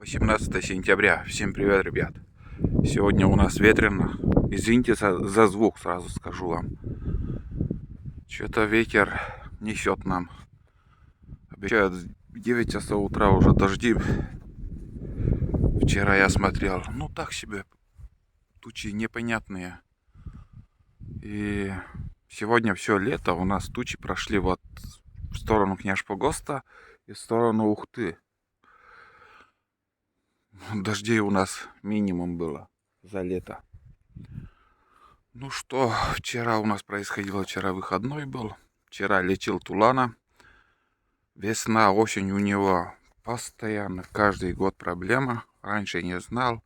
18 сентября. Всем привет, ребят. Сегодня у нас ветрено. Извините за звук, сразу скажу вам. Что-то ветер несет нам. Обещают в 9 часов утра уже дожди. Вчера я смотрел. Ну так себе. Тучи непонятные. И сегодня все лето. У нас тучи прошли вот в сторону Княжпогоста и в сторону Ухты. Дождей у нас минимум было за лето. Ну что, вчера у нас происходило, вчера выходной был. Вчера лечил Тулана. Весна, осень у него постоянно, каждый год проблема. Раньше не знал,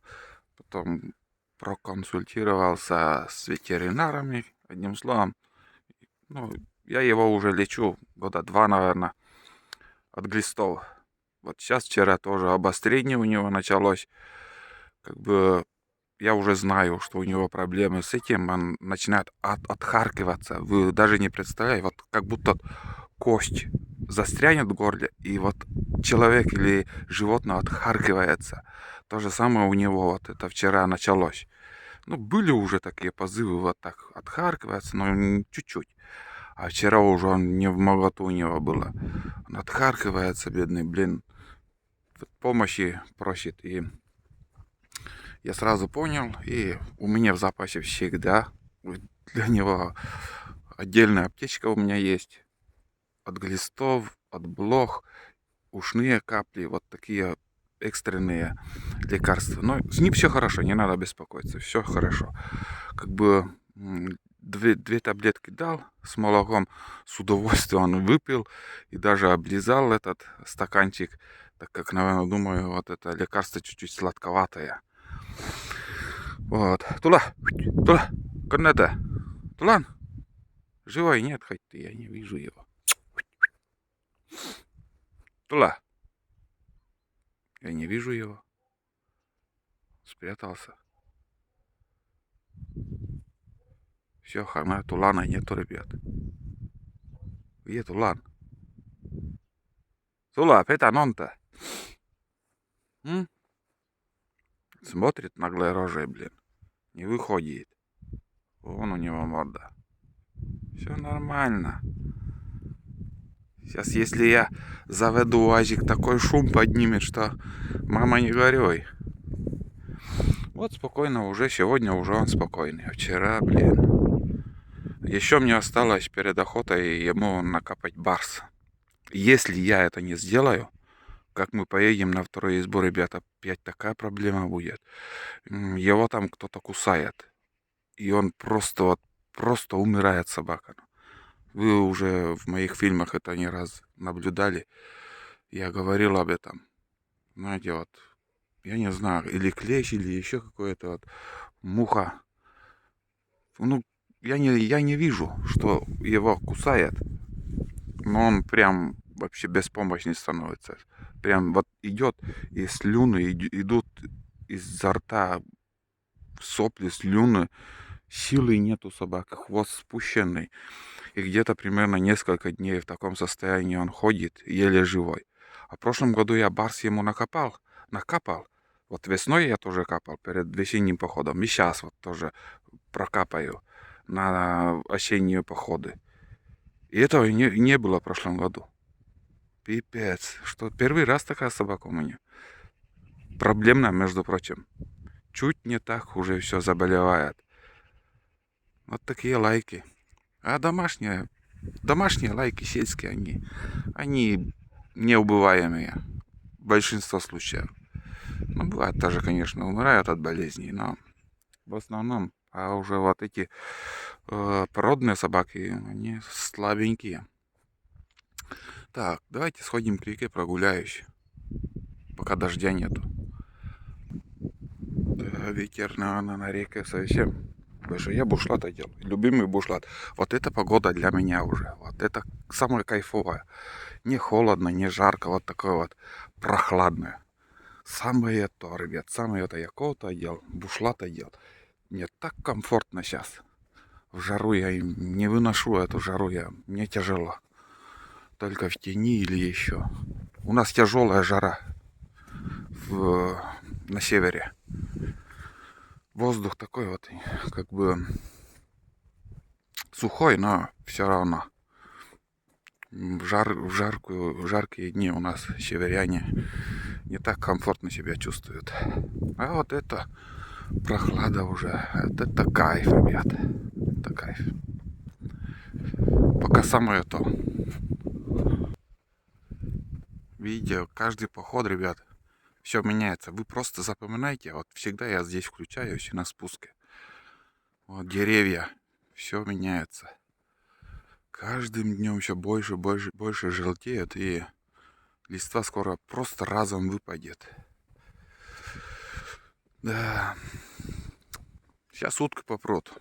потом проконсультировался с ветеринарами. Одним словом, ну, я его уже лечу года 2, наверное, от глистов. Вот сейчас, вчера тоже обострение у него началось. Как бы я уже знаю, что у него проблемы с этим, он начинает отхаркиваться. Вы даже не представляете, вот как будто кость застрянет в горле, и вот человек или животное отхаркивается. То же самое у него вот это вчера началось. Ну, были уже такие позывы, вот так отхаркивается, но чуть-чуть. А вчера уже он не в моготу у него было. Он отхаркивается, бедный, блин. Помощи просит. И я сразу понял, и у меня в запасе всегда для него отдельная аптечка у меня есть. От глистов, от блох, ушные капли, вот такие экстренные лекарства. Но с ним все хорошо, не надо беспокоиться, все хорошо. Как бы две таблетки дал с молоком, с удовольствием он выпил и даже облизал этот стаканчик, так как, наверное, думаю, вот это лекарство чуть-чуть сладковатое. Вот. Тула, корнета. Тулан, живой нет, хоть ты, я не вижу его. Тула, я не вижу его. Спрятался. Все, хана, Тулана нету, ребят. Где Тулан? Тула, это нон-то. Смотрит наглой рожей, блин. Не выходит. Вон у него морда. Все нормально. Сейчас, если я заведу УАЗик, такой шум поднимет, что мама не горюй. Вот спокойно уже, сегодня уже он спокойный. А вчера, блин. Еще мне осталось перед охотой ему накапать барс. Если я это не сделаю, как мы поедем на второй сбор, ребята, опять такая проблема будет. Его там кто-то кусает. И он просто умирает, собака. Вы уже в моих фильмах это не раз наблюдали. Я говорил об этом. Знаете, вот, я не знаю, или клещ, или еще какое-то вот муха. Ну, я не вижу, что его кусает. Но он прям вообще беспомощный становится. Прям вот идет, и слюны идут изо рта, сопли, слюны. Силы нету собаки, хвост спущенный. И где-то примерно несколько дней в таком состоянии он ходит, еле живой. А в прошлом году я барс ему накапал. Вот весной я тоже капал перед весенним походом. И сейчас вот тоже прокапаю на осенние походы. И этого не было в прошлом году. Пипец. Что первый раз такая собака у меня. Проблемная, между прочим. Чуть не так уже все заболевает. Вот такие лайки. А домашние лайки сельские, они неубываемые. Большинство случаев. Ну, бывает тоже, конечно, умирают от болезней, но в основном, а уже вот эти породные собаки, они слабенькие. Так, давайте сходим к реке, прогуляюсь, пока дождя нету. Да, ветер, наверное, на реке совсем большой. Я бушлат одел, любимый бушлат. Вот эта погода для меня уже, вот это самое кайфовое. Не холодно, не жарко, вот такое вот прохладное. Самое то, ребят, самое это я коут одел, бушлат одел. Мне так комфортно сейчас. В жару я не выношу эту жару, мне тяжело. Только в тени или еще. У нас тяжелая жара. на севере. Воздух такой вот, как бы сухой, но все равно. В жаркие дни у нас северяне не так комфортно себя чувствуют. А вот это прохлада уже. Вот это кайф, ребят. Это кайф. Пока самое то. Видите, каждый поход, ребят, все меняется. Вы просто запоминайте. Вот всегда я здесь включаюсь на спуске. Вот деревья. Все меняется. Каждым днем все больше желтеют, и листва скоро просто разом выпадет. Да. Сейчас утка попрут.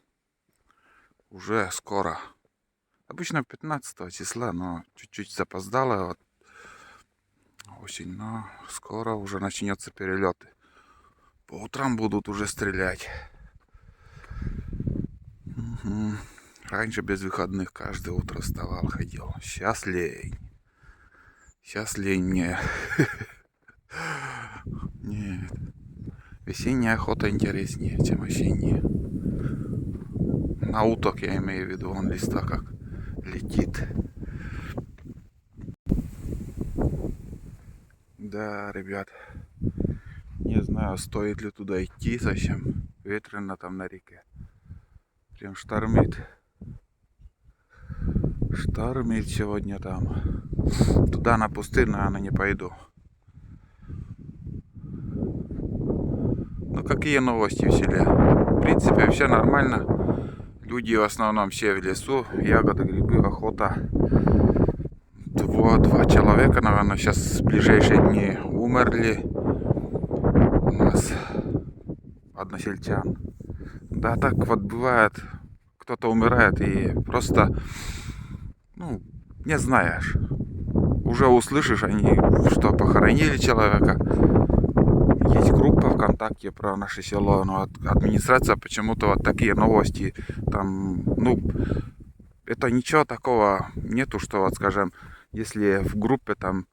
Уже скоро. Обычно 15 числа, но чуть-чуть запоздало. Вот осень, но скоро уже начнется перелеты. По утрам будут уже стрелять. Угу. Раньше без выходных каждое утро вставал, ходил. Сейчас лень. Сейчас лень мне. Нет. Весенняя охота интереснее, чем осенняя. На уток я имею в виду, вон листва как летит. Да, ребят. Не знаю, стоит ли туда идти совсем. Ветрено там на реке. Прям штормит. Штормит сегодня там. Туда на пустыню, наверное, не пойду. Ну, какие новости в селе? В принципе, все нормально. Люди в основном все в лесу. Ягоды, грибы, охота. Два человека, наверное, сейчас в ближайшие дни умерли. У нас односельчан. Да, так вот бывает. Кто-то умирает и просто, ну, не знаешь. Уже услышишь они, что похоронили человека. Есть группа ВКонтакте про наше село, но администрация почему-то вот такие новости там, ну, это ничего такого нету, что вот, скажем, если в группе там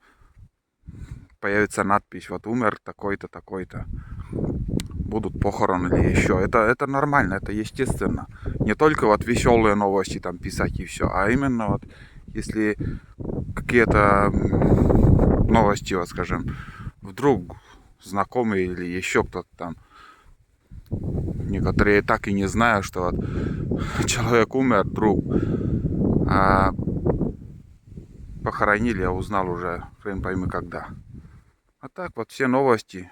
появится надпись, вот умер такой-то, такой-то, будут похороны или еще. Это нормально, это естественно. Не только вот веселые новости там писать и все, а именно вот если какие-то новости, вот скажем, вдруг знакомые или еще кто-то там, некоторые так и не знают, что вот человек умер, друг, а похоронили, я узнал уже, хрен пойми когда. А так вот все новости,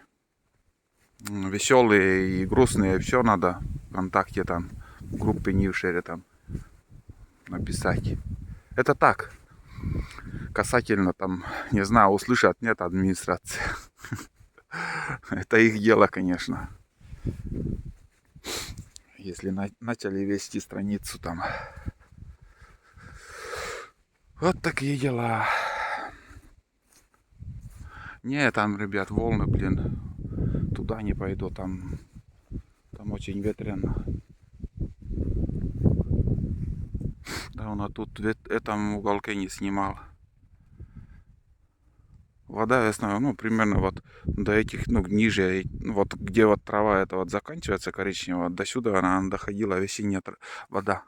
веселые и грустные, все надо ВКонтакте там, в группе Ньюшере там написать. Это так, касательно там, не знаю, услышат, нет, администрации. Это их дело, конечно. Если начали вести страницу там. Вот такие дела. Не, там, ребят, волны, блин. Туда не пойду, там очень ветрено. Да, он тут в этом уголке не снимал. Вода весной, ну, примерно вот до этих, ну, ниже, вот где вот трава эта вот заканчивается коричневая, до сюда она доходила, весенняя вода.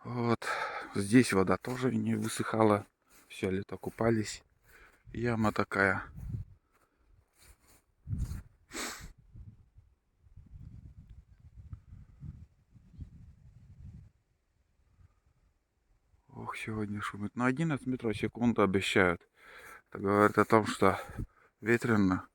Вот здесь вода тоже не высыхала, все лето купались. Яма такая. Ох, сегодня шумит. На 11 метров в секунду обещают. Это говорит о том, что ветрено.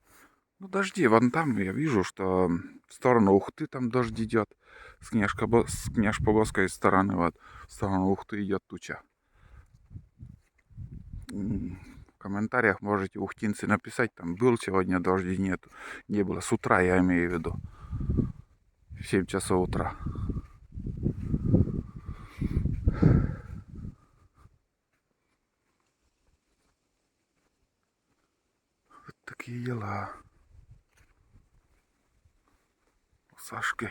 Ну, дожди. Вон там я вижу, что в сторону Ухты там дождь идет. С Княжпогосской стороны, вот, в сторону Ухты идет туча. В комментариях можете, ухтинцы, написать, там был сегодня дождь или нет. Не было. С утра я имею в виду. В 7 часов утра. Вот такие дела. У Сашки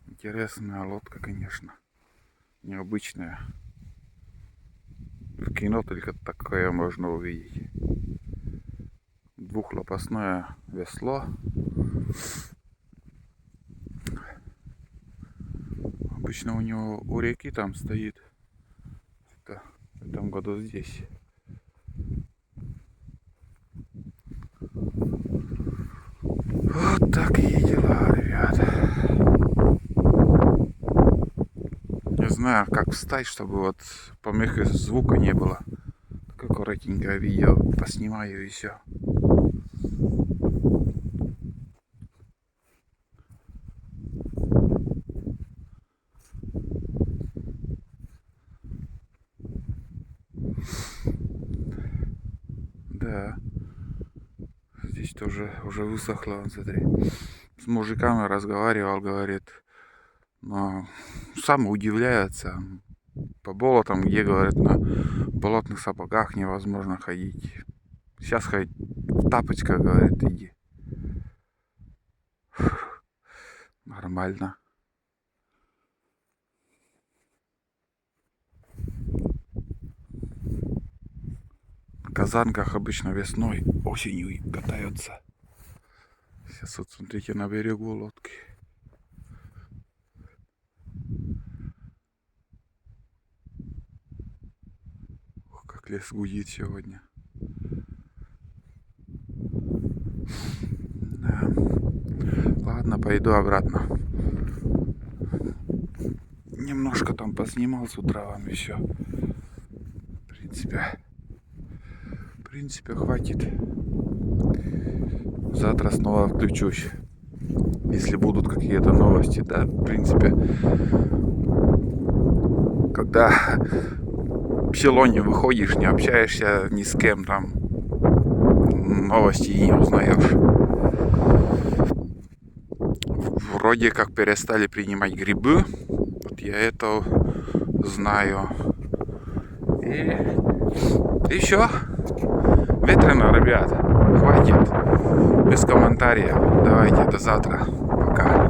интересная лодка, конечно. Необычная. В кино только такое можно увидеть. Двухлопастное весло. Обычно у него у реки там стоит. Это в этом году здесь. Вот такие дела, ребята. Не знаю, как встать, чтобы вот помехи звука не было. Такое коротенькое видео поснимаю и все. Да. Здесь тоже уже высохло, вот смотри. С мужиками разговаривал, говорит, но сам удивляется. По болотам, где, говорят, на болотных сапогах невозможно ходить. Сейчас хоть в тапочках, говорит, иди. Нормально. В казанках обычно весной, осенью катаются. Сейчас вот смотрите на берегу лодки. Ох, как лес гудит сегодня. Да. Ладно, пойду обратно. Немножко там поснимал с утра вам еще. В принципе, хватит. Завтра снова включусь. Если будут какие-то новости, да, в принципе. Когда в село не выходишь, не общаешься ни с кем, там новости и не узнаешь. Вроде как перестали принимать грибы. Вот я это знаю. И все. Ветрено, ребят. Хватит. Без комментариев. Давайте до завтра. Пока.